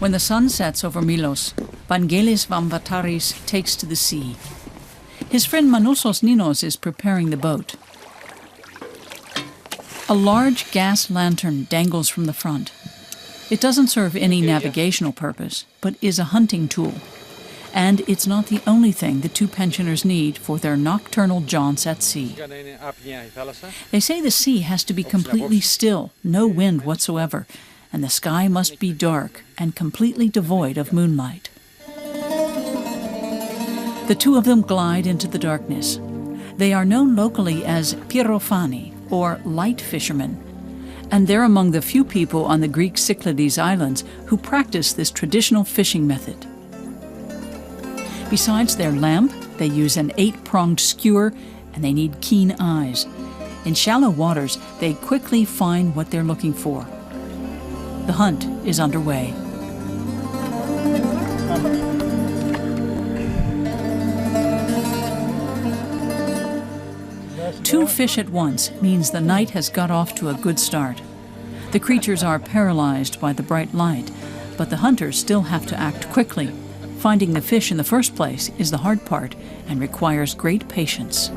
When the sun sets over Milos, VANGELS VAMVATARIS takes to the sea. His friend MANOUSOS NINOS is preparing the boat. A large gas lantern dangles from the front. It doesn't serve any navigational purpose, but is a hunting tool. And it's not the only thing the two pensioners need for their nocturnal jaunts at sea. They say the sea has to be completely still, no wind whatsoever, and the sky must be dark and completely devoid of moonlight. The two of them glide into the darkness. They are known locally as pyrofani, or light fishermen, and they're among the few people on the Greek Cyclades Islands who practice this traditional fishing method. Besides their lamp, they use an 8-pronged skewer, and they need keen eyes. In shallow waters, they quickly find what they're looking for. The hunt is underway. Two fish at once means the night has got off to a good start. The creatures are paralyzed by the bright light, but the hunters still have to act quickly. Finding the fish in the first place is the hard part and requires great patience.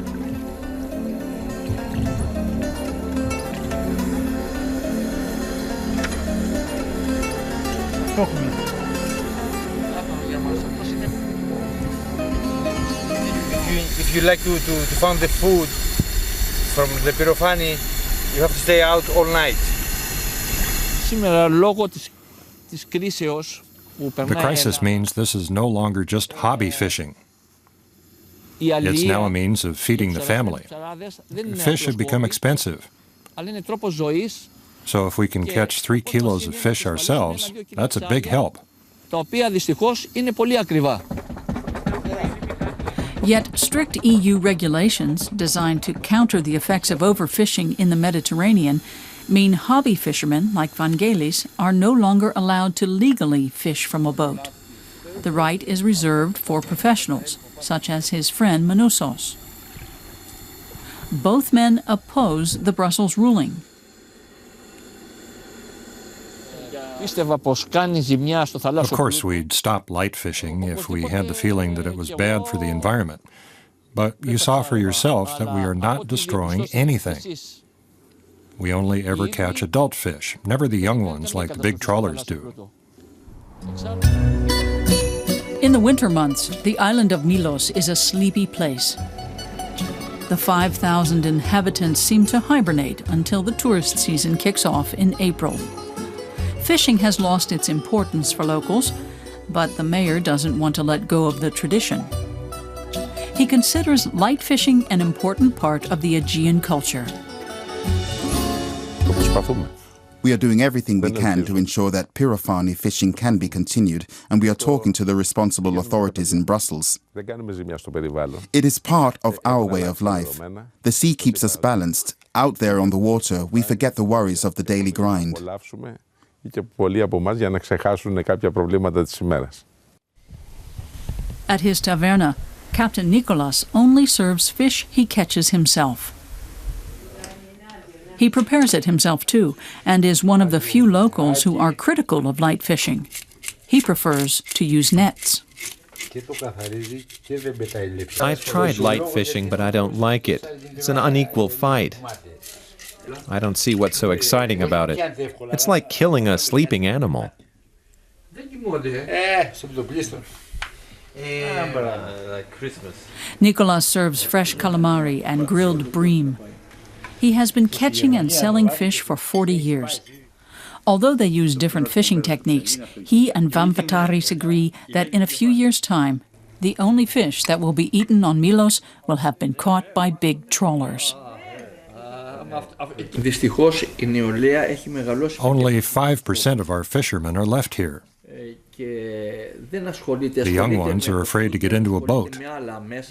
If you like to find the food from the pyrofani, you have to stay out all night. The crisis means this is no longer just hobby fishing. It's now a means of feeding the family. Fish have become expensive. So if we can catch 3 kilos of fish ourselves, that's a big help. Yet strict EU regulations designed to counter the effects of overfishing in the Mediterranean mean hobby fishermen like VANGELS are no longer allowed to legally fish from a boat. The right is reserved for professionals, such as his friend MANOUSOS. Both men oppose the Brussels ruling. Of course, we'd stop light fishing if we had the feeling that it was bad for the environment. But you saw for yourself that we are not destroying anything. We only ever catch adult fish, never the young ones like the big trawlers do. In the winter months, the island of Milos is a sleepy place. The 5,000 inhabitants seem to hibernate until the tourist season kicks off in April. Fishing has lost its importance for locals, but the mayor doesn't want to let go of the tradition. He considers light fishing an important part of the Aegean culture. We are doing everything we can to ensure that pyrofani fishing can be continued, and we are talking to the responsible authorities in Brussels. It is part of our way of life. The sea keeps us balanced. Out there on the water, we forget the worries of the daily grind. At his taverna, Captain NIKOLAS only serves fish he catches himself. He prepares it himself too, and is one of the few locals who are critical of light fishing. He prefers to use nets. I've tried light fishing, but I don't like it. It's an unequal fight. I don't see what's so exciting about it. It's like killing a sleeping animal. NIKOLAS serves fresh calamari and grilled bream. He has been catching and selling fish for 40 years. Although they use different fishing techniques, he and Vamvataris agree that in a few years' time, the only fish that will be eaten on Milos will have been caught by big trawlers. Only 5% of our fishermen are left here. The young ones are afraid to get into a boat.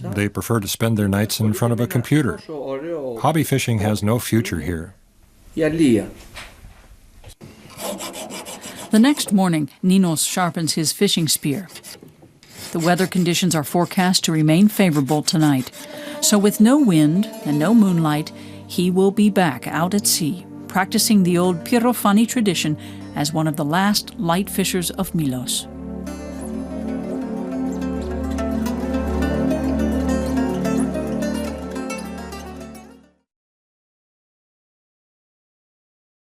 They prefer to spend their nights in front of a computer. Hobby fishing has no future here. The next morning, NINOS sharpens his fishing spear. The weather conditions are forecast to remain favorable tonight. So with no wind and no moonlight, he will be back out at sea, practicing the old Pirofani tradition as one of the last light fishers of Milos.